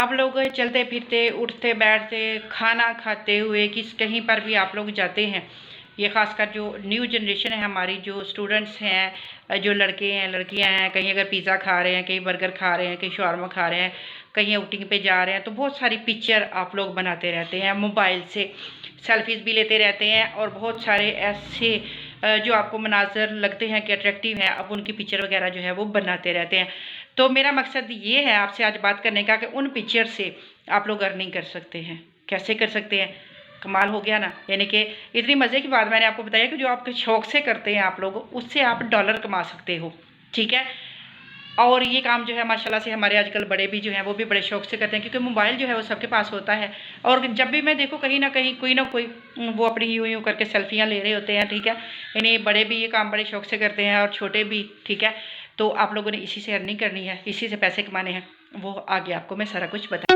आप लोग चलते फिरते उठते बैठते खाना खाते हुए कहीं पर भी आप लोग जाते हैं, ये खासकर जो न्यू जनरेशन है हमारी, जो स्टूडेंट्स हैं, जो लड़के हैं लड़कियां हैं, कहीं अगर पिज़्ज़ा खा रहे हैं, कहीं बर्गर खा रहे हैं, कहीं शवारमा खा रहे हैं, कहीं आउटिंग पे जा रहे हैं, तो बहुत सारी पिक्चर आप लोग बनाते रहते हैं मोबाइल से, सेल्फीज़ भी लेते रहते हैं और बहुत सारे ऐसे जो आपको मनाजर लगते हैं कि अट्रैक्टिव हैं, अब उनकी पिक्चर वगैरह जो है वो बनाते रहते हैं। तो मेरा मकसद ये है आपसे आज बात करने का कि उन पिक्चर से आप लोग अर्निंग कर सकते हैं। कैसे कर सकते हैं? कमाल हो गया ना। यानी कि इतनी मज़े की बात मैंने आपको बताया कि जो आपके शौक से करते हैं आप लोग, उससे आप डॉलर कमा सकते हो। ठीक है। और ये काम जो है माशाल्लाह से हमारे आजकल बड़े भी जो हैं वो भी बड़े शौक से करते हैं, क्योंकि मोबाइल जो है वो सबके पास होता है। और जब भी मैं देखूँ कहीं ना कहीं कोई ना कोई वो अपनी यूँ यूँ करके सेल्फियाँ ले रहे होते हैं। ठीक है। यानी बड़े भी ये काम बड़े शौक से करते हैं और छोटे भी। ठीक है। तो आप लोगों ने इसी से अर्निंग करनी है, इसी से पैसे कमाने हैं, वो आगे आपको मैं सारा कुछ बता।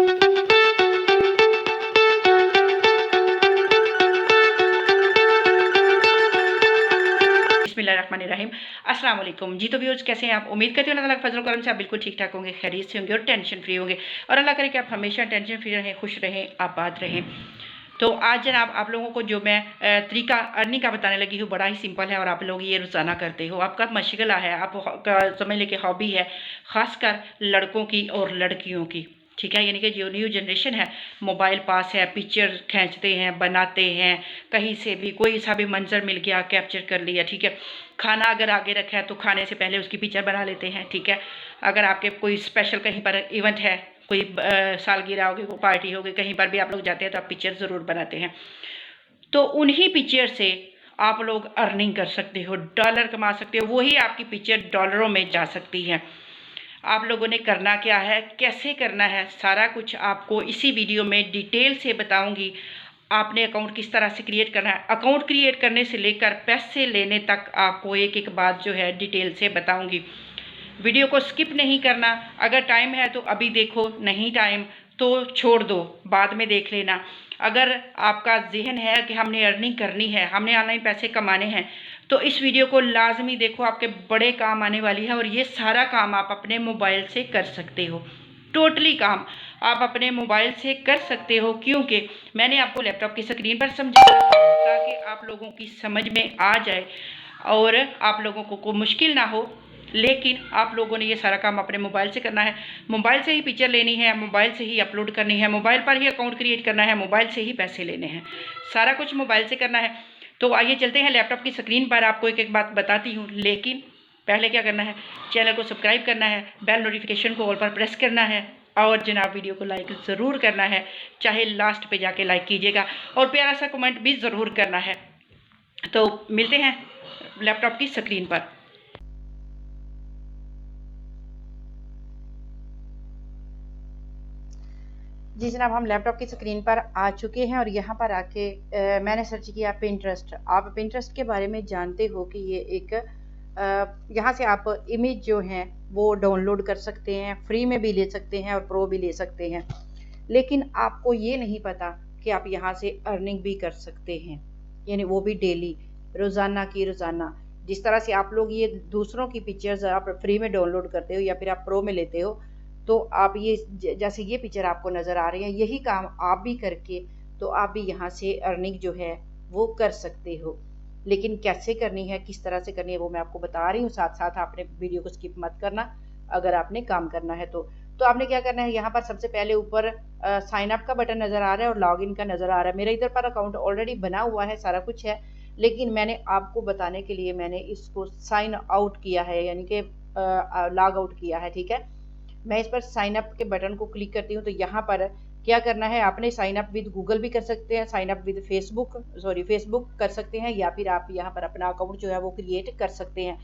बिस्मिल्लाहिर्रहमानिर्रहीम। अस्सलाम वालेकुम जी। तो व्यूअर्स कैसे हैं आप? उम्मीद करती हूँ अल्लाह ताला के फजल करम से आप बिल्कुल ठीक ठाक होंगे, खैरियत से होंगे और टेंशन फ्री होंगे। और अल्लाह करे कि आप हमेशा टेंशन फ्री रहें, खुश रहें, आबाद रहें। तो आज जनाब आप लोगों को जो मैं तरीका अर्निंग का बताने लगी हूँ, बड़ा ही सिंपल है और आप लोग ये रोज़ाना करते हो, आपका मशगला है, आप समझ लें कि हॉबी है, ख़ासकर लड़कों की और लड़कियों की। ठीक है। यानी कि जो न्यू जनरेशन है, मोबाइल पास है, पिक्चर खींचते हैं, बनाते हैं, कहीं से भी कोई सा भी मंजर मिल गया कैप्चर कर लिया। ठीक है। खाना अगर आगे रखा है तो खाने से पहले उसकी पिक्चर बना लेते हैं। ठीक है। अगर आपके कोई स्पेशल कहीं पर इवेंट है, कोई सालगिरह होगी, कोई पार्टी होगी, कहीं पर भी आप लोग जाते हैं तो आप पिक्चर ज़रूर बनाते हैं। तो उन्हीं पिक्चर से आप लोग अर्निंग कर सकते हो, डॉलर कमा सकते हो, वही आपकी पिक्चर डॉलरों में जा सकती है। आप लोगों ने करना क्या है, कैसे करना है, सारा कुछ आपको इसी वीडियो में डिटेल से बताऊंगी। आपने अकाउंट किस तरह से क्रिएट करना है, अकाउंट क्रिएट करने से लेकर पैसे लेने तक आपको एक एक बात जो है डिटेल से बताऊंगी। वीडियो को स्किप नहीं करना। अगर टाइम है तो अभी देखो, नहीं टाइम तो छोड़ दो, बाद में देख लेना। अगर आपका जहन है कि हमने अर्निंग करनी है, हमने ऑनलाइन पैसे कमाने हैं, तो इस वीडियो को लाजमी देखो, आपके बड़े काम आने वाली है। और ये सारा काम आप अपने मोबाइल से कर सकते हो, टोटली काम आप अपने मोबाइल से कर सकते हो, क्योंकि मैंने आपको लैपटॉप की स्क्रीन पर समझाया ताकि आप लोगों की समझ में आ जाए और आप लोगों को कोई मुश्किल ना हो। लेकिन आप लोगों ने ये सारा काम अपने मोबाइल से करना है, मोबाइल से ही पिक्चर लेनी है, मोबाइल से ही अपलोड करनी है, मोबाइल पर ही अकाउंट क्रिएट करना है, मोबाइल से ही पैसे लेने हैं, सारा कुछ मोबाइल से करना है। तो आइए चलते हैं लैपटॉप की स्क्रीन पर, आपको एक एक बात बताती हूँ। लेकिन पहले क्या करना है, चैनल को सब्सक्राइब करना है, बेल नोटिफिकेशन को ऑल पर प्रेस करना है और जनाब वीडियो को लाइक ज़रूर करना है, चाहे लास्ट पे जाके लाइक कीजिएगा और प्यारा सा कमेंट भी ज़रूर करना है। तो मिलते हैं लैपटॉप की स्क्रीन पर। जी जनाब, हम लैपटॉप की स्क्रीन पर आ चुके हैं और यहाँ पर आके मैंने सर्च किया पिंटरेस्ट। आप पिंटरेस्ट के बारे में जानते हो कि ये एक यहाँ से आप इमेज जो हैं वो डाउनलोड कर सकते हैं, फ्री में भी ले सकते हैं और प्रो भी ले सकते हैं। लेकिन आपको ये नहीं पता कि आप यहाँ से अर्निंग भी कर सकते हैं, यानी वो भी डेली, रोज़ाना की रोज़ाना। जिस तरह से आप लोग ये दूसरों की पिक्चर्स आप फ्री में डाउनलोड करते हो या फिर आप प्रो में लेते हो, तो आप ये जैसे ये पिक्चर आपको नज़र आ रही है, यही काम आप भी करके तो आप भी यहाँ से अर्निंग जो है वो कर सकते हो। लेकिन कैसे करनी है, किस तरह से करनी है, वो मैं आपको बता रही हूँ। साथ साथ आपने वीडियो को स्किप मत करना अगर आपने काम करना है तो आपने क्या करना है, यहाँ पर सबसे पहले ऊपर साइन अप का बटन नज़र आ रहा है और लॉग इन का नज़र आ रहा है। मेरा इधर पर अकाउंट ऑलरेडी बना हुआ है, सारा कुछ है, लेकिन मैंने आपको बताने के लिए मैंने इसको साइन आउट किया है, यानी कि लॉग आउट किया है। ठीक है। मैं इस पर साइन अप के बटन को क्लिक करती हूँ तो यहाँ पर क्या करना है, आपने साइन अप विद गूगल भी कर सकते हैं, साइन अप विद फेसबुक कर सकते हैं, या फिर आप यहाँ पर अपना अकाउंट जो है वो क्रिएट कर सकते हैं,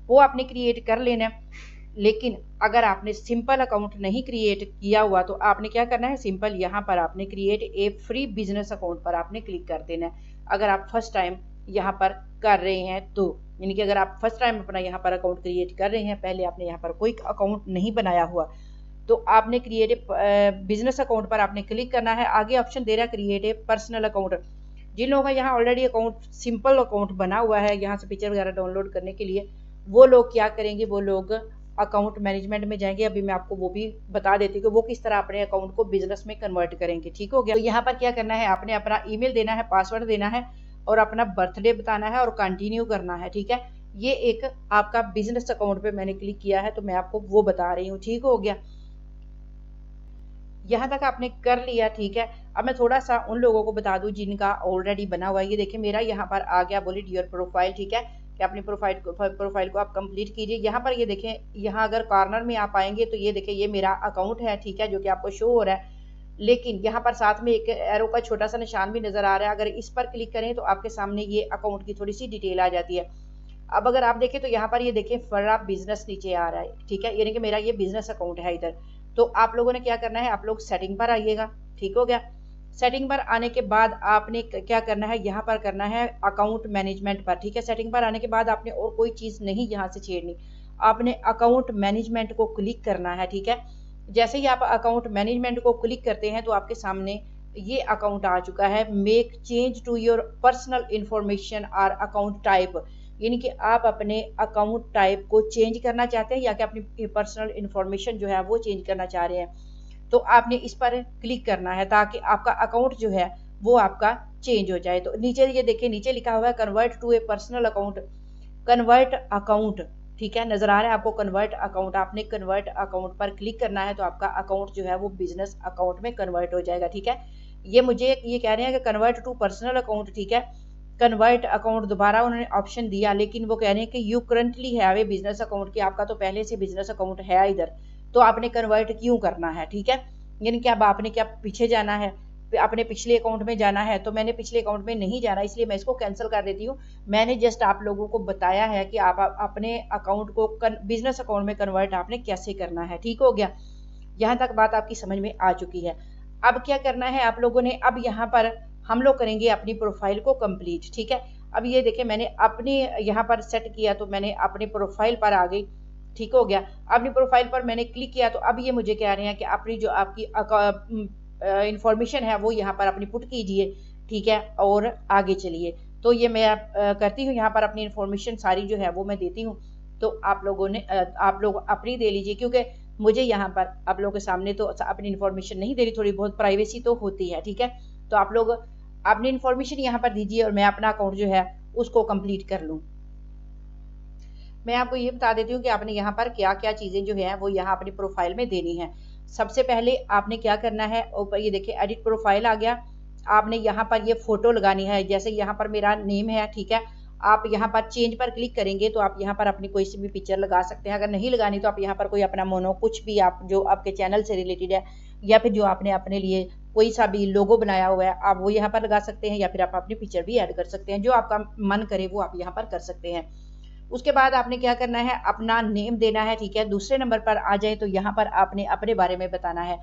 वो आपने क्रिएट कर लेना है। लेकिन अगर आपने सिंपल अकाउंट नहीं क्रिएट किया हुआ तो आपने क्या करना है, सिंपल यहाँ पर आपने create a free business account पर आपने क्लिक कर देना है। अगर आप फर्स्ट टाइम यहाँ पर कर रहे हैं तो, यानी कि अगर आप फर्स्ट टाइम अपना यहाँ पर अकाउंट क्रिएट कर रहे हैं, पहले आपने यहाँ पर कोई अकाउंट नहीं बनाया हुआ, तो आपने क्रिएट बिजनेस अकाउंट पर आपने क्लिक करना है। आगे ऑप्शन दे रहा है क्रिएट ए पर्सनल अकाउंट। जिन लोगों का यहाँ ऑलरेडी अकाउंट सिंपल अकाउंट बना हुआ है यहाँ से पिक्चर वगैरह डाउनलोड करने के लिए, वो लोग क्या करेंगे, वो लोग अकाउंट मैनेजमेंट में जाएंगे। अभी मैं आपको वो भी बता देती हूँ कि वो किस तरह अपने अकाउंट को बिजनेस में कन्वर्ट करेंगे। ठीक हो गया। तो यहाँ पर क्या करना है, आपने अपना ईमेल देना है, पासवर्ड देना है और अपना बर्थडे बताना है और कंटिन्यू करना है। ठीक है, ये एक आपका बिजनेस अकाउंट पे मैंने क्लिक किया है तो मैं आपको वो बता रही हूँ। ठीक हो गया, यहाँ तक आपने कर लिया। ठीक है, अब मैं थोड़ा सा उन लोगों को बता दूं जिनका ऑलरेडी बना हुआ है। ये देखिए मेरा यहाँ पर आ गया बुलेट योर प्रोफाइल। ठीक है, कि अपनी प्रोफाइल को आप कंप्लीट कीजिए। यहाँ पर ये देखें, यहाँ अगर कॉर्नर में आप आएंगे तो ये देखें ये मेरा अकाउंट है। ठीक है, जो कि आपको शो हो रहा है, लेकिन यहाँ पर साथ में एक एरो का छोटा सा निशान भी नजर आ रहा है। अगर इस पर क्लिक करें तो आपके सामने ये अकाउंट की थोड़ी सी डिटेल आ जाती है। अब अगर आप देखें तो यहाँ पर ये देखें फरा बिजनेस नीचे आ रहा है। ठीक है, यानी कि मेरा ये बिजनेस अकाउंट है इधर। तो आप लोगों ने क्या करना है, आप लोग सेटिंग पर आइएगा। ठीक हो गया, सेटिंग पर आने के बाद आपने क्या करना है, यहाँ पर करना है अकाउंट मैनेजमेंट पर। ठीक है, सेटिंग पर आने के बाद आपने और कोई चीज़ नहीं यहाँ से छेड़नी, आपने अकाउंट मैनेजमेंट को क्लिक करना है। ठीक है, जैसे ही आप अकाउंट मैनेजमेंट को क्लिक करते हैं तो आपके सामने ये अकाउंट आ चुका है। Make change to your personal information और अकाउंट टाइप, यानी कि आप अपने अकाउंट टाइप को चेंज करना चाहते हैं या कि अपनी पर्सनल इंफॉर्मेशन जो है वो चेंज करना चाह रहे हैं। तो आपने इस पर क्लिक करना है ताकि आपका अकाउंट जो है वो आपका चेंज हो जाए। तो नीचे ये देखिए, नीचे लिखा हुआ है convert to a personal account, convert account. ठीक है, नजर आ रहा है आपको कन्वर्ट अकाउंट। आपने कन्वर्ट अकाउंट पर क्लिक करना है तो आपका अकाउंट जो है वो बिजनेस अकाउंट में कन्वर्ट हो जाएगा। ठीक है, ये मुझे ये कह रहे हैं कि कन्वर्ट टू पर्सनल अकाउंट। ठीक है, कन्वर्ट अकाउंट दोबारा उन्होंने ऑप्शन दिया, लेकिन वो कह रहे हैं कि you currently have a business account, कि आपका तो पहले से बिजनेस अकाउंट है इधर, तो आपने कन्वर्ट क्यों करना है। ठीक है, यानी कि अब आपने क्या पीछे जाना है, अपने पिछले अकाउंट में जाना है। तो मैंने पिछले अकाउंट में नहीं जाना, इसलिए मैं इसको कैंसिल कर देती हूँ। मैंने जस्ट आप लोगों को बताया है कि आप अपने अकाउंट को बिजनेस अकाउंट में कन्वर्ट आपने कैसे करना है। ठीक हो गया, यहाँ तक बात आपकी समझ में आ चुकी है। अब क्या करना है आप लोगों ने, अब यहाँ पर हम लोग करेंगे अपनी प्रोफाइल को कंप्लीट। ठीक है, अब ये देखिए मैंने अपनी यहाँ पर सेट किया तो मैंने अपनी प्रोफाइल पर आ गई। ठीक हो गया, अपनी प्रोफाइल पर मैंने क्लिक किया तो अब ये मुझे कह रहे हैं कि अपनी जो आपकी इंफॉर्मेशन है वो यहाँ पर अपनी पुट कीजिए। ठीक है, और आगे चलिए। तो ये मैं करती हूँ, यहाँ पर अपनी इंफॉर्मेशन सारी जो है वो मैं देती हूँ। तो आप लोगों ने आप लोग अपनी दे लीजिए, क्योंकि मुझे यहाँ पर आप लोगों के सामने तो अपनी इन्फॉर्मेशन नहीं दे रही, थोड़ी बहुत प्राइवेसी तो होती है। ठीक है, तो आप लोग अपनी इन्फॉर्मेशन यहाँ पर दीजिए और मैं अपना अकाउंट जो है उसको कंप्लीट कर लूँ। मैं आपको ये बता देती हूँ कि आपने यहाँ पर क्या क्या चीज़ें जो है वो यहाँ अपनी प्रोफाइल में देनी है। सबसे पहले आपने क्या करना है, ऊपर ये देखिए एडिट प्रोफाइल आ गया। आपने यहाँ पर ये फोटो लगानी है, जैसे यहाँ पर मेरा नेम है। ठीक है, आप यहाँ पर चेंज पर क्लिक करेंगे तो आप यहाँ पर अपनी कोई सी भी पिक्चर लगा सकते हैं। अगर नहीं लगानी तो आप यहाँ पर कोई अपना मोनो कुछ भी आप जो आपके चैनल से रिलेटेड है या फिर जो आपने अपने लिए कोई सा भी लोगो बनाया हुआ है आप वो यहाँ पर लगा सकते हैं, या फिर आप अपनी पिक्चर भी ऐड कर सकते हैं। जो आपका मन करे वो आप यहाँ पर कर सकते हैं। उसके बाद आपने क्या करना है, अपना नेम देना है। ठीक है, दूसरे नंबर पर आ जाए तो यहाँ पर आपने अपने बारे में बताना है।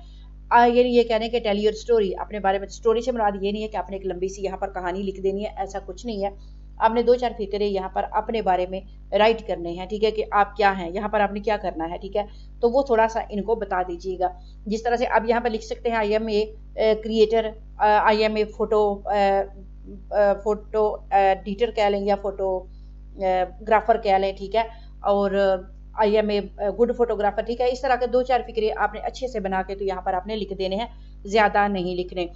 ये कहने के टेल योर स्टोरी, अपने बारे में। स्टोरी से मुराद ये नहीं है कि आपने एक लंबी सी यहाँ पर कहानी लिख देनी है, ऐसा कुछ नहीं है। आपने 2-4 फिक्रे यहाँ पर अपने बारे में राइट करने हैं। ठीक है, कि आप क्या हैं, यहाँ पर आपने क्या करना है। ठीक है, तो वो थोड़ा सा इनको बता दीजिएगा। जिस तरह से आप यहाँ पर लिख सकते हैं, I am a creator, I am a photo editor कह लें या फोटो ग्राफर कह लें। ठीक है, और I am a good photographer. ठीक है, इस तरह के 2-4 फिक्रे आपने अच्छे से बना के तो यहाँ पर आपने लिख देने हैं, ज़्यादा नहीं लिखने।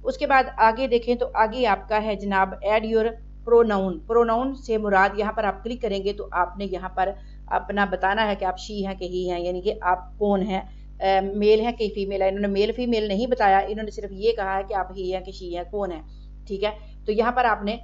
उसके बाद आगे देखें तो आगे आपका है जनाब ऐड योर प्रोनाउन। प्रोनाउन से मुराद यहाँ पर आप क्लिक करेंगे तो आपने यहाँ पर अपना बताना है कि आप शी हैं कि ही हैं, यानी कि आप कौन हैं, मेल है कि फीमेल है। इन्होंने मेल फीमेल नहीं बताया, इन्होंने सिर्फ ये कहा है कि आप ही हैं कि शी हैं, कौन है। ठीक है, तो यहाँ पर आपने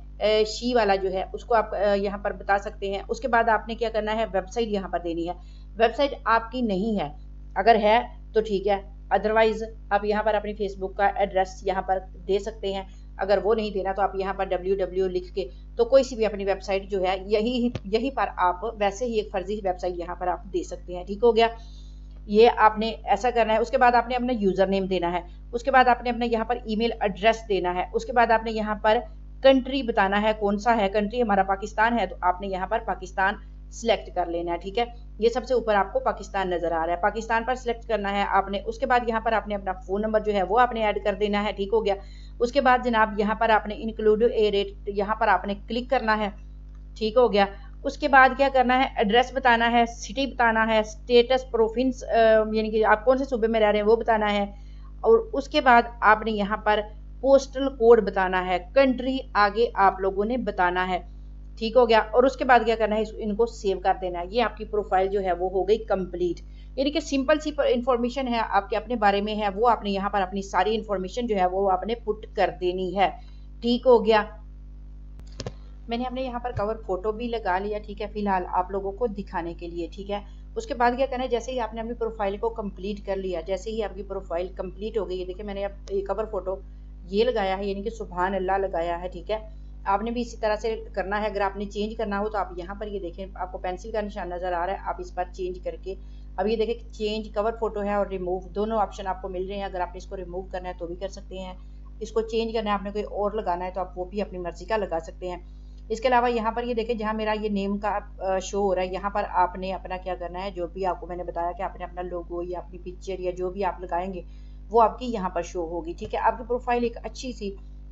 शी वाला जो है उसको आप यहाँ पर बता सकते हैं। उसके बाद आपने क्या करना है, वेबसाइट यहाँ पर देनी है। वेबसाइट आपकी नहीं है, अगर है तो ठीक है, अदरवाइज आप यहाँ पर अपनी फेसबुक का एड्रेस यहाँ पर दे सकते हैं। अगर वो नहीं देना तो आप यहाँ पर www लिख के तो कोई सी भी अपनी वेबसाइट जो है यही पर आप वैसे ही एक फर्जी वेबसाइट यहाँ पर आप दे सकते हैं। ठीक हो गया, ये आपने ऐसा करना है। उसके बाद आपने अपना यूज़र नेम देना है। उसके बाद आपने अपने यहाँ पर ईमेल एड्रेस देना है। उसके बाद आपने यहाँ पर कंट्री बताना है, कौन सा है। कंट्री हमारा पाकिस्तान है तो आपने यहाँ पर पाकिस्तान सिलेक्ट कर लेना है। ठीक है, ये सबसे ऊपर आपको पाकिस्तान नजर आ रहा है, पाकिस्तान पर सिलेक्ट करना है आपने। उसके बाद यहाँ पर आपने अपना फ़ोन नंबर जो है वो आपने ऐड कर देना है। ठीक हो गया, उसके बाद जनाब यहाँ पर आपने इंक्लूड ए रेट यहाँ पर आपने क्लिक करना है। ठीक हो गया, उसके बाद क्या करना है, एड्रेस बताना है, सिटी बताना है, स्टेटस प्रोविंस यानी कि आप कौन से सूबे में रह रहे हैं वो बताना है, और उसके बाद आपने यहाँ पर पोस्टल कोड बताना है, कंट्री आगे आप लोगों ने बताना है। ठीक हो गया। और उसके बाद क्या करना है, इनको सेव कर देना है। ये आपकी प्रोफाइल जो है वो हो गई कंप्लीट। यानी कि सिंपल सी इंफॉर्मेशन है आपके अपने बारे में है, वो आपने यहाँ पर अपनी सारी इंफॉर्मेशन जो है वो आपने पुट कर देनी है। ठीक हो गया। मैंने अपने यहाँ पर कवर फोटो भी लगा लिया, ठीक है, फिलहाल आप लोगों को दिखाने के लिए। ठीक है। उसके बाद क्या करना है, जैसे ही आपने अपनी प्रोफाइल को कंप्लीट कर लिया, जैसे ही आपकी प्रोफाइल कंप्लीट हो गई है, देखिए मैंने अब कवर फोटो ये लगाया है, यानी कि सुभान अल्लाह लगाया है। ठीक है। आपने भी इसी तरह से करना है। अगर आपने चेंज करना हो तो आप यहाँ पर ये देखें, आपको पेंसिल का निशान नजर आ रहा है, आप इस पर चेंज करके अब ये देखें चेंज कवर फोटो है और रिमूव, दोनों ऑप्शन आपको मिल रहे हैं। अगर आपने इसको रिमूव करना है तो भी कर सकते हैं, इसको चेंज करना है आपने कोई और लगाना है तो आप वो भी अपनी मर्जी का लगा सकते हैं। इसके अलावा यहाँ पर ये देखें, जहाँ मेरा ये नेम का शो हो रहा है, यहाँ पर आपने अपना क्या करना है, जो भी आपको मैंने बताया कि आपने अपना लोगो या अपनी पिक्चर या जो भी आप लगाएंगे वो आपकी यहाँ पर शो होगी। ठीक है। आपकी प्रोफाइल एक अच्छी सी,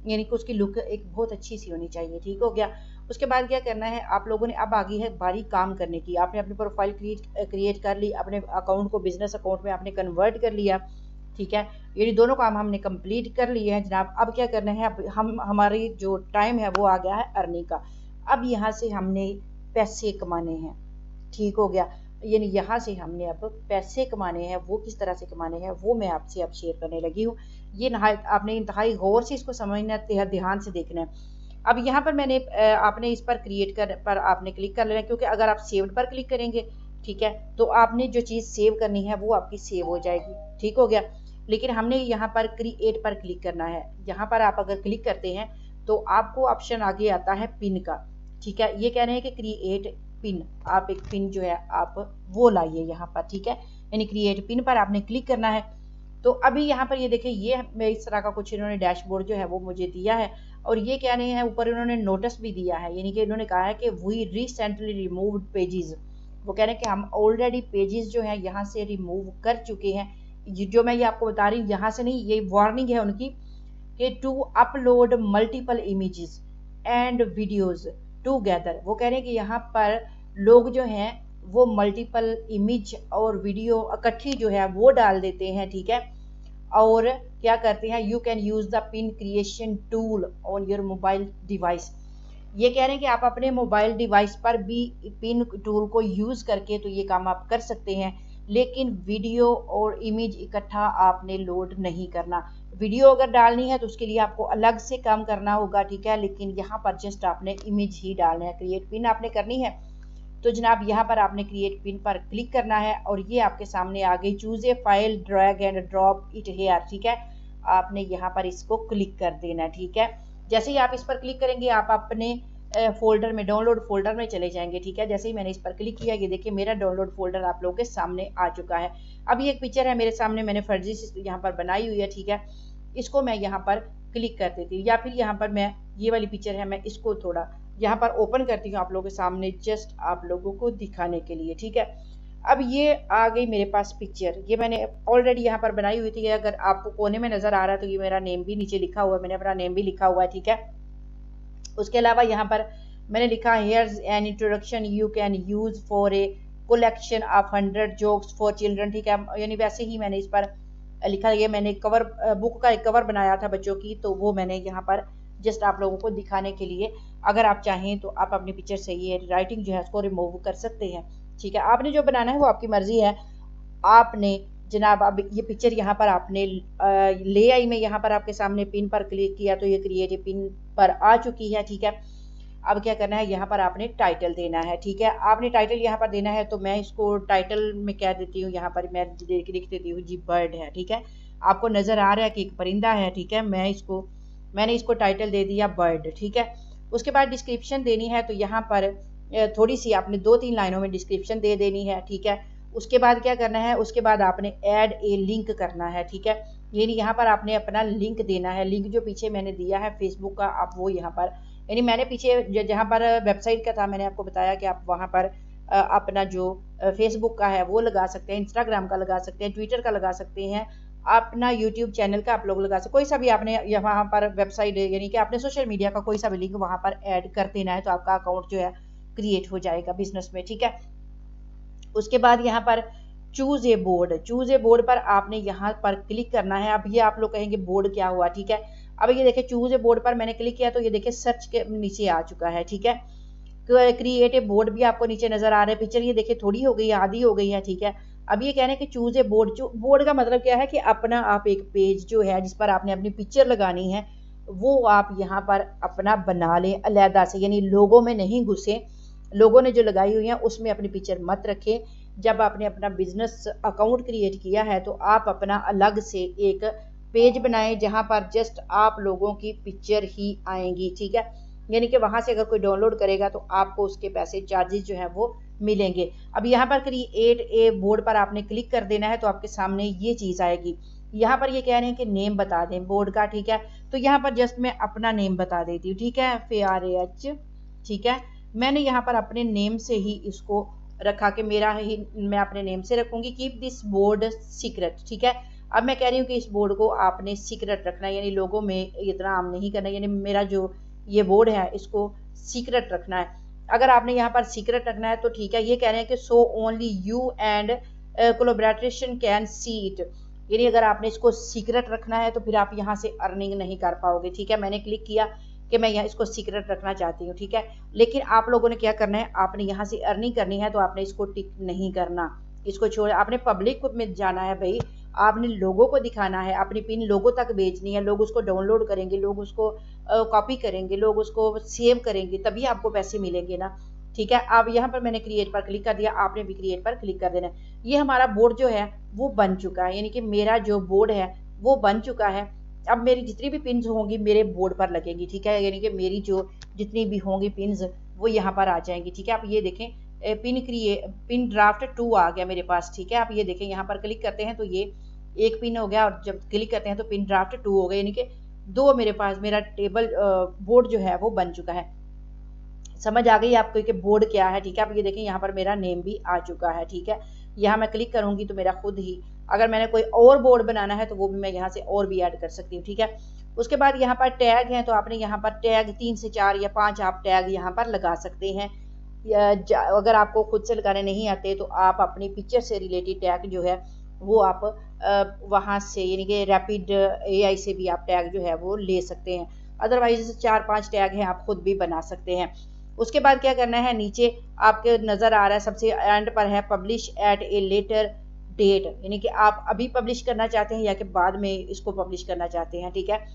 यानी कि उसकी लुक एक बहुत अच्छी सी होनी चाहिए। ठीक हो गया। उसके बाद क्या करना है, आप लोगों ने अब आगे है बारी काम करने की। आपने अपनी प्रोफाइल क्रिएट कर ली, अपने अकाउंट को बिजनेस अकाउंट में आपने कन्वर्ट कर लिया। ठीक है। ये दोनों काम हमने कंप्लीट कर लिए हैं जनाब। अब क्या करना है, अब हम हमारी जो टाइम है वो आ गया है अर्निंग का। अब यहाँ से हमने पैसे कमाने हैं। ठीक हो गया। यानी यहाँ से हमने अब पैसे कमाने हैं, वो किस तरह से कमाने हैं वो मैं आपसे अब शेयर करने लगी हूँ। ये नहायत आपने इंतहाई गौर से इसको समझना, ध्यान से देखना है। अब यहाँ पर मैंने आपने इस पर क्रिएट कर पर आपने क्लिक कर लेना है, क्योंकि अगर आप सेव पर क्लिक करेंगे, ठीक है, तो आपने जो चीज़ सेव करनी है वो आपकी सेव हो जाएगी। ठीक हो गया। लेकिन हमने यहाँ पर क्रिएट पर क्लिक करना है। यहाँ पर आप अगर क्लिक करते हैं तो आपको ऑप्शन आगे आता है पिन का। ठीक है। ये कह रहे हैं कि क्रिएट पिन, आप एक पिन जो है आप वो लाइए यहाँ पर। ठीक है। यानी क्रिएट पिन पर आपने क्लिक करना है। तो अभी यहाँ पर ये देखिए, ये मैं इस तरह का कुछ इन्होंने डैशबोर्ड जो है वो मुझे दिया है, और ये क्या नहीं है, ऊपर इन्होंने नोटिस भी दिया है, यानी कि इन्होंने कहा है कि वी रिसेंटली रिमूव्ड पेजेस। वो कह रहे हैं कि हम ऑलरेडी पेजेस जो है यहाँ से रिमूव कर चुके हैं। जो मैं ये आपको बता रही हूँ यहाँ से नहीं, ये वार्निंग है उनकी कि to upload multiple images and videos together. वो कह रहे हैं कि यहाँ पर लोग जो हैं वो मल्टीपल इमेज और वीडियो इकट्ठी जो है वो डाल देते हैं। ठीक है। और क्या करते हैं, you can use the pin creation tool on your mobile device. ये कह रहे हैं कि आप अपने मोबाइल डिवाइस पर भी पिन टूल को यूज करके तो ये काम आप कर सकते हैं, लेकिन वीडियो और इमेज इकट्ठा आपने लोड नहीं करना। वीडियो अगर डालनी है तो उसके लिए आपको अलग से काम करना होगा। ठीक है। लेकिन यहाँ पर जस्ट आपने इमेज ही डालना है, क्रिएट पिन आपने करनी है। तो जनाब यहाँ पर आपने क्रिएट पिन पर क्लिक करना है, और ये आपके सामने आ गई choose a file drag and drop it here. ठीक है। आपने यहाँ पर इसको क्लिक कर देना। ठीक है। जैसे ही आप इस पर क्लिक करेंगे आप अपने फोल्डर में, डाउनलोड फोल्डर में चले जाएंगे। ठीक है। जैसे ही मैंने इस पर क्लिक किया, ये देखिए मेरा डाउनलोड फोल्डर आप लोगों के सामने आ चुका है। अब ये एक पिक्चर है मेरे सामने, मैंने फर्जी से यहाँ पर बनाई हुई है। ठीक है। इसको मैं यहाँ पर क्लिक कर देती हूँ, या फिर यहाँ पर मैं ये वाली पिक्चर है, मैं इसको थोड़ा यहाँ पर ओपन करती हूँ आप लोगों के सामने, जस्ट आप लोगों को दिखाने के लिए। ठीक है। अब ये आ गई मेरे पास पिक्चर, ये मैंने ऑलरेडी यहाँ पर बनाई हुई थी। अगर आपको कोने में नजर आ रहा है तो ये मेरा नेम भी नीचे लिखा हुआ है, मैंने अपना नेम भी लिखा हुआ है। ठीक है। उसके अलावा यहाँ पर मैंने लिखा hairs an introduction you can use for a collection of 100 jokes for children. ठीक है। यानी वैसे ही मैंने इस पर लिखा, ये मैंने कवर बुक का एक कवर बनाया था बच्चों की, तो वो मैंने यहाँ पर जस्ट आप लोगों को दिखाने के लिए। अगर आप चाहें तो आप अपनी पिक्चर से ये राइटिंग जो है उसको रिमूव कर सकते हैं। ठीक है। आपने जो बनाना है वो आपकी मर्जी है। आपने जनाब अब ये पिक्चर यहाँ पर आपने ले आई, मैं यहाँ पर आपके सामने पिन पर क्लिक किया तो ये क्रिएटिव पिन पर आ चुकी है। ठीक है। अब क्या करना है, यहाँ पर आपने टाइटल देना है। ठीक है। आपने टाइटल यहाँ पर देना है, तो मैं इसको टाइटल में क्या देती हूँ, यहाँ पर मैं लिख देती हूँ जी बर्ड है। ठीक है। आपको नजर आ रहा है कि एक परिंदा है। ठीक है। मैंने इसको टाइटल दे दिया बर्ड। ठीक है। उसके बाद डिस्क्रिप्शन देनी है, तो यहाँ पर थोड़ी सी आपने 2-3 लाइनों में डिस्क्रिप्शन दे देनी है। ठीक है। उसके बाद क्या करना है, उसके बाद आपने ऐड ए लिंक करना है। ठीक है। यानी यहाँ पर आपने अपना लिंक देना है। लिंक जो पीछे मैंने दिया है फेसबुक का, आप वो यहाँ पर, यानी मैंने पीछे जहाँ पर वेबसाइट का था मैंने आपको बताया कि आप वहाँ पर अपना जो फेसबुक का है वो लगा सकते हैं, इंस्टाग्राम का लगा सकते हैं, ट्विटर का लगा सकते हैं, अपना यूट्यूब चैनल का आप लोग लगा सकते, कोई सा भी आपने वहाँ पर वेबसाइट यानी कि आपने सोशल मीडिया का कोई सा भी लिंक वहाँ पर ऐड कर देना है, तो आपका अकाउंट जो है क्रिएट हो जाएगा बिजनेस में, ठीक है। उसके बाद यहाँ पर चूज ए बोर्ड पर आपने यहाँ पर क्लिक करना है। अब ये आप लोग कहेंगे बोर्ड क्या हुआ, ठीक है। अब ये देखिए चूज ए बोर्ड पर मैंने क्लिक किया तो ये देखिए सर्च के नीचे आ चुका है, ठीक है। क्रिएट ए बोर्ड भी आपको नीचे नजर आ रहा है पिक्चर, ये देखिए थोड़ी हो गई है, आधी हो गई है, ठीक है। अब ये कह रहे हैं कि चूज ए बोर्ड का मतलब क्या है कि अपना आप एक पेज जो है जिस पर आपने अपनी पिक्चर लगानी है वो आप यहाँ पर अपना बना लें अलहदा से, यानी लोगों में नहीं घुसे, लोगों ने जो लगाई हुई है उसमें अपनी पिक्चर मत रखें। जब आपने अपना बिजनेस अकाउंट क्रिएट किया है तो आप अपना अलग से एक पेज बनाएं जहां पर जस्ट आप लोगों की पिक्चर ही आएंगी, ठीक है। यानी कि वहां से अगर कोई डाउनलोड करेगा तो आपको उसके पैसे चार्जेस जो है वो मिलेंगे। अब यहाँ पर क्रिएट ए बोर्ड पर आपने क्लिक कर देना है तो आपके सामने ये चीज आएगी। यहाँ पर ये कह रहे हैं कि नेम बता दें बोर्ड का, ठीक है। तो यहाँ पर जस्ट मैं अपना नेम बता देती हूँ, ठीक है, FARAH, ठीक है। मैंने यहाँ पर अपने नेम से ही इसको रखा कि मेरा ही मैं अपने नेम से रखूंगी। कीप दिस बोर्ड सीक्रेट, ठीक है। अब मैं कह रही हूँ कि इस बोर्ड को आपने सीक्रेट रखना है, यानी लोगों में इतना आम नहीं करना, यानी मेरा जो ये बोर्ड है इसको सीक्रेट रखना है। अगर आपने यहाँ पर सीक्रेट रखना है तो ठीक है। ये कह रहे हैं कि so only you and collaboration can see it, यानी अगर आपने इसको सीक्रेट रखना है तो फिर आप यहाँ से अर्निंग नहीं कर पाओगे, ठीक है। मैंने क्लिक किया कि मैं यहाँ इसको सीक्रेट रखना चाहती हूँ, ठीक है। लेकिन आप लोगों ने क्या करना है, आपने यहाँ से अर्निंग करनी है तो आपने इसको टिक नहीं करना, इसको छोड़ आपने पब्लिक में जाना है भाई। आपने लोगों को दिखाना है, अपनी पिन लोगों तक भेजनी है, लोग उसको डाउनलोड करेंगे, लोग उसको कॉपी करेंगे, लोग उसको सेव करेंगे, तभी आपको पैसे मिलेंगे ना, ठीक है। अब यहाँ पर मैंने क्रिएट पर क्लिक कर दिया, आपने भी क्रिएट पर क्लिक कर देना है। ये हमारा बोर्ड जो है वो बन चुका है, यानी कि मेरा जो बोर्ड है वो बन चुका है। अब मेरी जितनी भी पिन्स होंगी मेरे बोर्ड पर लगेंगी, ठीक है, यानी कि मेरी जो जितनी भी होंगी पिन्स वो यहाँ पर आ जाएंगी, ठीक है। आप ये देखें पिन ड्राफ्ट 2 आ गया मेरे पास, ठीक है। आप ये देखें यहाँ पर क्लिक करते हैं तो ये एक पिन हो गया और जब क्लिक करते हैं तो पिन ड्राफ्ट 2 हो गया, यानी कि 2 मेरे पास मेरा टेबल बोर्ड जो है वो बन चुका है। समझ आ गई आपको कि बोर्ड क्या है, ठीक है। आप ये देखें यहाँ पर मेरा नेम भी आ चुका है, ठीक है। यहाँ मैं क्लिक करूंगी तो मेरा खुद ही, अगर मैंने कोई और बोर्ड बनाना है तो वो भी मैं यहाँ से और भी ऐड कर सकती हूँ, ठीक है। उसके बाद यहाँ पर टैग है तो आपने यहाँ पर टैग 3 से 4 या 5 आप टैग यहाँ पर लगा सकते हैं। अगर आपको खुद से लगाने नहीं आते तो आप अपनी पिक्चर से रिलेटेड टैग जो है वो आप वहाँ से, यानी कि रैपिड AI से भी आप टैग जो है वो ले सकते हैं। अदरवाइज 4-5 टैग हैं आप खुद भी बना सकते हैं। उसके बाद क्या करना है, नीचे आपके नजर आ रहा है सबसे एंड पर है publish at a later date, यानी कि आप अभी पब्लिश करना चाहते हैं या कि बाद में इसको पब्लिश करना चाहते हैं, ठीक है।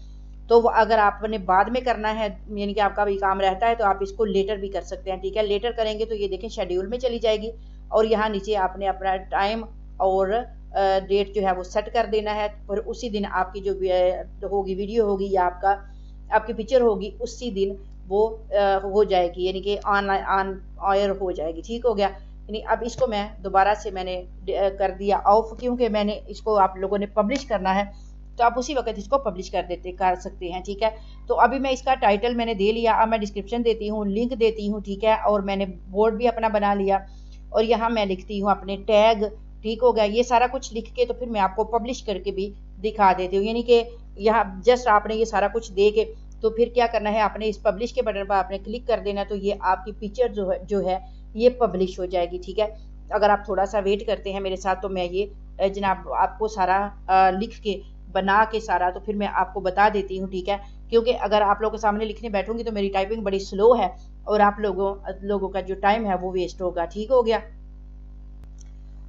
तो अगर आपने बाद में करना है, यानी कि आपका भी काम रहता है तो आप इसको लेटर भी कर सकते हैं, ठीक है। लेटर करेंगे तो ये देखें शेड्यूल में चली जाएगी और यहाँ नीचे आपने अपना टाइम और डेट जो है वो सेट कर देना है। और उसी दिन आपकी जो होगी वीडियो होगी या आपकी पिक्चर होगी उसी दिन वो हो जाएगी, यानी कि ऑनलाइन ऑन ऑयर हो जाएगी, ठीक हो गया। यानी अब इसको मैं दोबारा से मैंने कर दिया ऑफ, क्योंकि मैंने इसको आप लोगों ने पब्लिश करना है तो आप उसी वक्त इसको पब्लिश कर सकते हैं, ठीक है। तो अभी मैं इसका टाइटल मैंने दे लिया, अब मैं डिस्क्रिप्शन देती हूँ, लिंक देती हूँ, ठीक है। और मैंने बोर्ड भी अपना बना लिया और यहाँ मैं लिखती हूँ अपने टैग, ठीक हो गया। ये सारा कुछ लिख के तो फिर मैं आपको पब्लिश करके भी दिखा देती हूँ, यानी कि यहाँ जस्ट आपने ये सारा कुछ दे के तो फिर क्या करना है, आपने इस पब्लिश के बटन पर आपने क्लिक कर देना तो ये आपकी पिक्चर जो है ये पब्लिश हो जाएगी, ठीक है। अगर आप थोड़ा सा वेट करते हैं मेरे साथ तो मैं ये जनाब आपको सारा लिख के बना के सारा तो फिर मैं आपको बता देती हूँ, ठीक है। क्योंकि अगर आप लोगों के सामने लिखने बैठूंगी तो मेरी टाइपिंग बड़ी स्लो है और आप लोगों का जो टाइम है वो वेस्ट होगा, ठीक हो गया।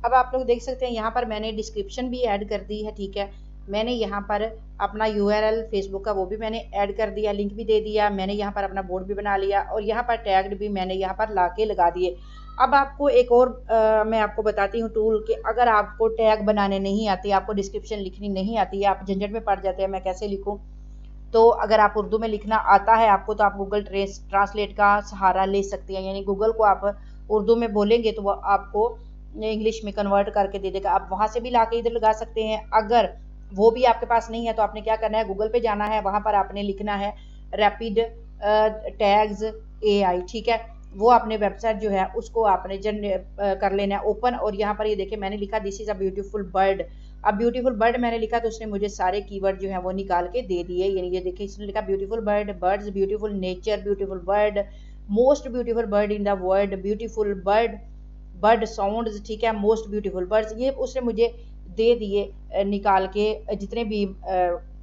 अब आप लोग देख सकते हैं यहाँ पर मैंने डिस्क्रिप्शन भी ऐड कर दी है, ठीक है। मैंने यहाँ पर अपना URL फेसबुक का वो भी मैंने ऐड कर दिया, लिंक भी दे दिया, मैंने यहाँ पर अपना बोर्ड भी बना लिया और यहाँ पर टैग भी मैंने यहाँ पर ला के लगा दिए। अब आपको एक और मैं आपको बताती हूँ टूल कि अगर आपको टैग बनाने नहीं आती, आपको डिस्क्रिप्शन लिखनी नहीं आती, आप झंझट में पड़ जाते हैं मैं कैसे लिखूँ, तो अगर आप उर्दू में लिखना आता है आपको तो आप गूगल ट्रांसलेट का सहारा ले सकते हैं, यानी गूगल को आप उर्दू में बोलेंगे तो वो आपको इंग्लिश में कन्वर्ट करके दे देगा। आप वहाँ से भी ला के इधर लगा सकते हैं। अगर वो भी आपके पास नहीं है तो आपने क्या करना है, गूगल पे जाना है, वहाँ पर आपने लिखना है रैपिड टैग्स AI, ठीक है। वो आपने वेबसाइट जो है उसको आपने कर लेना है ओपन और यहाँ पर ये देखिए मैंने लिखा this is a beautiful bird. अब ब्यूटीफुल बर्ड मैंने लिखा तो उसने मुझे सारे कीवर्ड जो है वो निकाल के दे दिए, यानी ये देखिए इसने लिखा beautiful bird, birds, beautiful nature, beautiful bird, most beautiful bird in the world, beautiful bird sounds, ठीक है, मोस्ट ब्यूटीफुल बर्ड्स, ये उसने मुझे दे दिए निकाल के जितने भी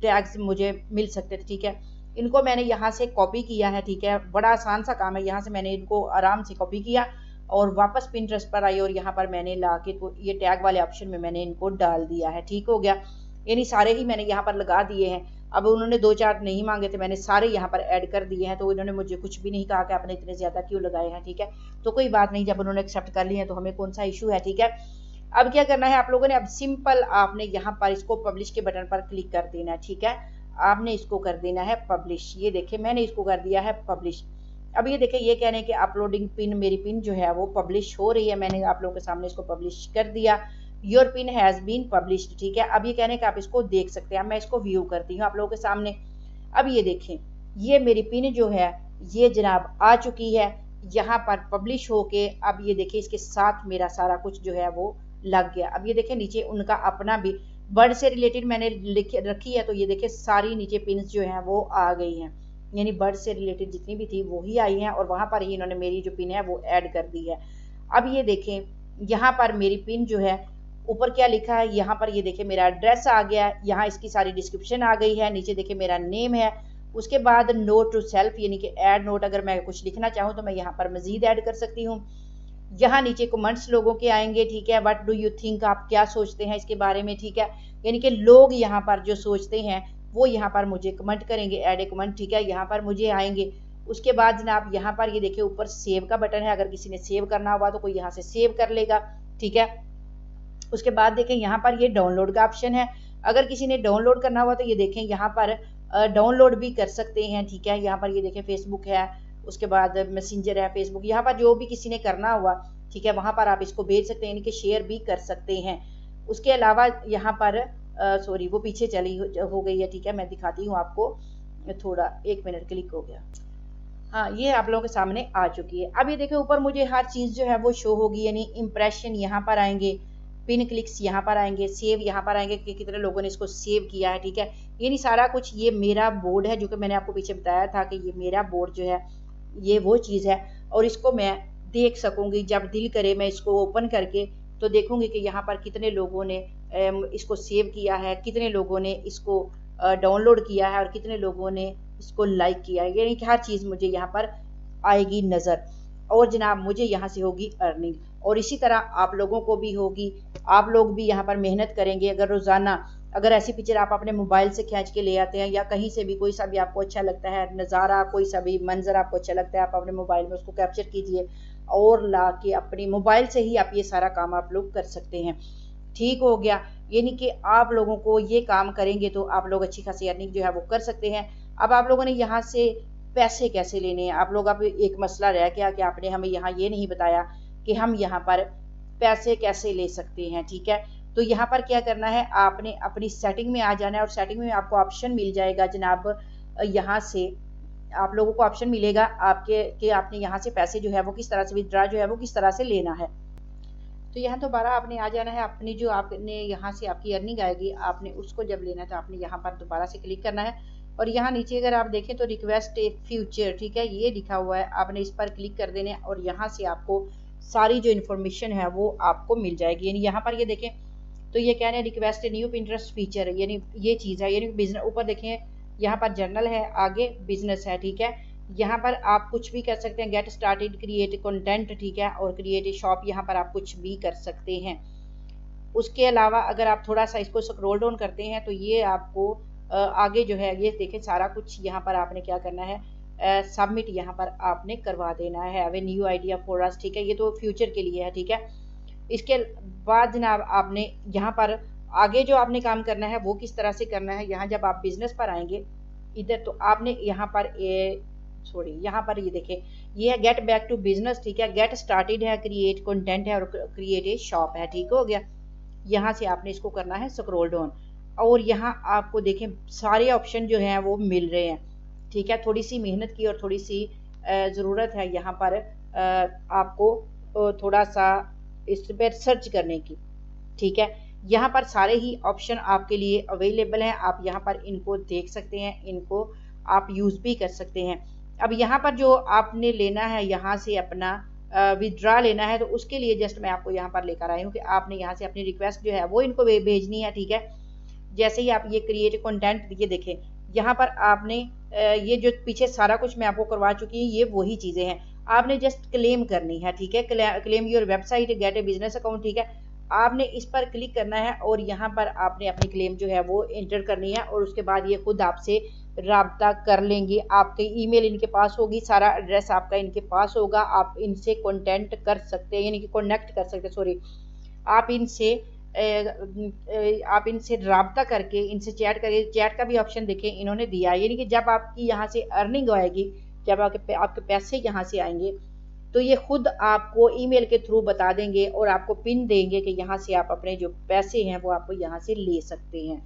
टैग्स मुझे मिल सकते थे, ठीक है। इनको मैंने यहाँ से कॉपी किया है, ठीक है, बड़ा आसान सा काम है, यहाँ से मैंने इनको आराम से कॉपी किया और वापस पिंटरेस्ट पर आई और यहाँ पर मैंने ला के तो ये टैग वाले ऑप्शन में मैंने इनको डाल दिया है, ठीक हो गया। यानी सारे ही मैंने यहाँ पर लगा दिए हैं। अब उन्होंने 2-4 नहीं मांगे थे, मैंने सारे यहाँ पर ऐड कर दिए हैं, तो इन्होंने मुझे कुछ भी नहीं कहा कि आपने इतने ज़्यादा क्यों लगाए हैं, ठीक है। तो कोई बात नहीं, जब उन्होंने एक्सेप्ट कर लिए हैं तो हमें कौन सा इशू है, ठीक है। अब क्या करना है आप लोगों ने, अब सिंपल आपने यहाँ पर इसको पब्लिश के बटन पर क्लिक कर देना है, ठीक है। आपने इसको कर देना है पब्लिश, ये देखिए मैंने इसको कर दिया है पब्लिश। अब ये देखिए ये कह रहे हैं कि अपलोडिंग पिन, मेरी पिन जो है वो पब्लिश हो रही है, मैंने आप लोगों के सामने इसको पब्लिश कर दिया, your pin has been published, ठीक है। अब ये कहने कि आप इसको देख सकते हैं, मैं इसको व्यू करती हूँ आप लोगों के सामने। अब ये देखें, ये मेरी पिन जो है ये जनाब आ चुकी है यहाँ पर पब्लिश होके। अब ये देखिए इसके साथ मेरा सारा कुछ जो है वो लग गया। अब ये देखें नीचे उनका अपना भी बर्ड से रिलेटेड मैंने लिख रखी है, तो ये देखिए सारी नीचे पिन्स जो हैं वो आ गई हैं, यानी बर्ड से रिलेटेड जितनी भी थी वो ही आई हैं और वहाँ पर ही इन्होंने मेरी जो पिन है वो ऐड कर दी है। अब ये देखें यहाँ पर मेरी पिन जो है ऊपर क्या लिखा है, यहाँ पर ये देखिए मेरा एड्रेस आ गया है, यहाँ इसकी सारी डिस्क्रिप्शन आ गई है, नीचे देखिए मेरा नेम है, उसके बाद नोट टू सेल्फ यानी कि ऐड नोट, अगर मैं कुछ लिखना चाहूँ तो मैं यहाँ पर मजीद ऐड कर सकती हूँ। यहाँ नीचे कमेंट्स लोगों के आएंगे, ठीक है, व्हाट डू यू थिंक, आप क्या सोचते हैं इसके बारे में, ठीक है, यानी कि लोग यहाँ पर जो सोचते हैं वो यहाँ पर मुझे कमेंट करेंगे, ऐड ए कमेंट, ठीक है, यहाँ पर मुझे आएंगे। उसके बाद जनाब यहाँ पर ये देखिए ऊपर सेव का बटन है, अगर किसी ने सेव करना हुआ तो कोई यहाँ से सेव कर लेगा, ठीक है। उसके बाद देखें यहाँ पर ये डाउनलोड का ऑप्शन है, अगर किसी ने डाउनलोड करना हुआ तो ये देखें यहाँ पर डाउनलोड भी कर सकते हैं, ठीक है। यहाँ पर ये देखें फेसबुक है, उसके बाद मैसेंजर है, फेसबुक, यहाँ पर जो भी किसी ने करना हुआ, ठीक है, वहाँ पर आप इसको भेज सकते हैं, यानी कि शेयर भी कर सकते हैं। उसके अलावा यहाँ पर सॉरी वो पीछे चली हो गई है, ठीक है, मैं दिखाती हूँ आपको, थोड़ा 1 मिनट क्लिक हो गया, हाँ ये आप लोगों के सामने आ चुकी है। अब ये देखें ऊपर मुझे हर चीज़ जो है वो शो होगी, यानी इंप्रेशन यहाँ पर आएंगे, पिन क्लिक्स यहाँ पर आएंगे, सेव यहाँ पर आएंगे कि कितने लोगों ने इसको सेव किया है, ठीक है। यानी सारा कुछ ये मेरा बोर्ड है, जो कि मैंने आपको पीछे बताया था कि ये मेरा बोर्ड जो है ये वो चीज़ है, और इसको मैं देख सकूँगी जब दिल करे मैं इसको ओपन करके तो देखूँगी कि यहाँ पर कितने लोगों ने इसको सेव किया है, कितने लोगों ने इसको डाउनलोड किया है और कितने लोगों ने इसको लाइक किया है, यानी कि हर चीज़ मुझे यहाँ पर आएगी नज़र, और जनाब मुझे यहाँ से होगी अर्निंग, और इसी तरह आप लोगों को भी होगी। आप लोग भी यहाँ पर मेहनत करेंगे, अगर रोज़ाना अगर ऐसी पिक्चर आप अपने मोबाइल से खींच के ले आते हैं या कहीं से भी कोई सा भी आपको अच्छा लगता है नज़ारा, कोई सा भी मंजर आपको अच्छा लगता है, आप अपने मोबाइल में उसको कैप्चर कीजिए और ला के अपनी मोबाइल से ही आप ये सारा काम आप लोग कर सकते हैं, ठीक हो गया। यानी कि आप लोगों को ये काम करेंगे तो आप लोग अच्छी खासी अर्निंग जो है वो कर सकते हैं। अब आप लोगों ने यहाँ से पैसे कैसे लेने हैं, आप लोग, अब एक मसला रह गया कि आपने हमें यहाँ ये नहीं बताया कि हम यहाँ पर पैसे कैसे ले सकते हैं, ठीक है। तो यहाँ पर क्या करना है, आपने अपनी सेटिंग में आ जाना है और सेटिंग में आपको ऑप्शन मिल जाएगा जनाब, यहाँ से आप लोगों को ऑप्शन मिलेगा आपके कि आपने यहाँ से पैसे जो है वो किस तरह से विथड्रा जो है वो किस तरह से लेना है। तो यहाँ दोबारा आपने आ जाना है, अपनी जो आपने यहाँ से आपकी अर्निंग आएगी आपने उसको जब लेना है तो आपने यहाँ पर दोबारा से क्लिक करना है, और यहाँ नीचे अगर आप देखें तो रिक्वेस्ट ए फ्यूचर, ठीक है, ये लिखा हुआ है, आपने इस पर क्लिक कर देना है और यहाँ से आपको सारी जो इन्फॉर्मेशन है वो आपको मिल जाएगी। यानी यहाँ पर ये देखें तो ये कह रहे हैं रिक्वेस्ट न्यू पिंटरेस्ट फीचर, यानी ये चीज़ है, यानी बिजनेस, ऊपर देखें यहाँ पर जर्नल है, आगे बिजनेस है, ठीक है। यहाँ पर आप कुछ भी कर सकते हैं, गेट स्टार्टेड, क्रिएट कंटेंट, ठीक है, और क्रिएट ए शॉप, यहाँ पर आप कुछ भी कर सकते हैं। उसके अलावा अगर आप थोड़ा सा इसको स्क्रॉल डाउन करते हैं तो ये आपको आगे जो है ये देखें सारा कुछ यहाँ पर आपने क्या करना है, सबमिट यहाँ पर आपने करवा देना है, have a new idea for us, ठीक है, ये तो फ्यूचर के लिए है, ठीक है। इसके बाद जनाब आपने यहाँ पर आगे जो आपने काम करना है वो किस तरह से करना है, यहाँ जब आप बिजनेस पर आएंगे इधर तो आपने यहाँ पर यहाँ पर ये देखें ये है गेट बैक टू बिजनेस, ठीक है, गेट स्टार्टेड है, क्रिएट कंटेंट है और क्रिएट ए शॉप है, ठीक हो गया। यहाँ से आपने इसको करना है स्क्रॉल डाउन, और यहाँ आपको देखें सारे ऑप्शन जो हैं वो मिल रहे हैं, ठीक है। थोड़ी सी मेहनत की और थोड़ी सी ज़रूरत है यहाँ पर आपको थोड़ा सा इस पर सर्च करने की, ठीक है। यहाँ पर सारे ही ऑप्शन आपके लिए अवेलेबल हैं, आप यहाँ पर इनको देख सकते हैं, इनको आप यूज़ भी कर सकते हैं। अब यहाँ पर जो आपने लेना है यहाँ से अपना विदड्रा लेना है, तो उसके लिए जस्ट मैं आपको यहाँ पर लेकर आई हूँ कि आपने यहाँ से अपनी रिक्वेस्ट जो है वो इनको भेजनी है, ठीक है। जैसे ही आप ये क्रिएट कंटेंट, ये देखें यहाँ पर आपने ये जो पीछे सारा कुछ मैं आपको करवा चुकी हूँ, ये वही चीज़ें हैं, आपने जस्ट क्लेम करनी है, ठीक है। Claim your website gate A business account, ठीक है। आपने इस पर क्लिक करना है और यहाँ पर आपने अपनी क्लेम जो है वो एंटर करनी है, और उसके बाद ये खुद आपसे राब्ता कर लेंगे। आपकी ईमेल इनके पास होगी, सारा एड्रेस आपका इनके पास होगा, आप इनसे कॉन्टेक्ट कर सकते हैं, यानी कि कनेक्ट कर सकते हैं, सॉरी, आप इनसे राब्ता करके, इनसे चैट करके, चैट का भी ऑप्शन देखें इन्होंने दिया है, यानी कि जब आपकी यहाँ से अर्निंग आएगी, जब आपके पैसे यहाँ से आएंगे, तो ये खुद आपको ईमेल के थ्रू बता देंगे और आपको पिन देंगे कि यहाँ से आप अपने जो पैसे हैं वो आपको यहाँ से ले सकते हैं।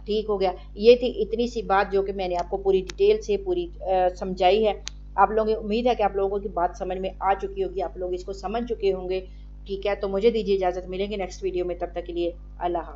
ठीक हो गया। ये थी इतनी सी बात जो कि मैंने आपको पूरी डिटेल से पूरी समझाई है। आप लोगों की उम्मीद है कि आप लोगों की बात समझ में आ चुकी होगी, आप लोग इसको समझ चुके होंगे। ठीक है, तो मुझे दीजिए इजाज़त, मिलेंगे नेक्स्ट वीडियो में, तब तक के लिए अल्लाह हाफ़िज़।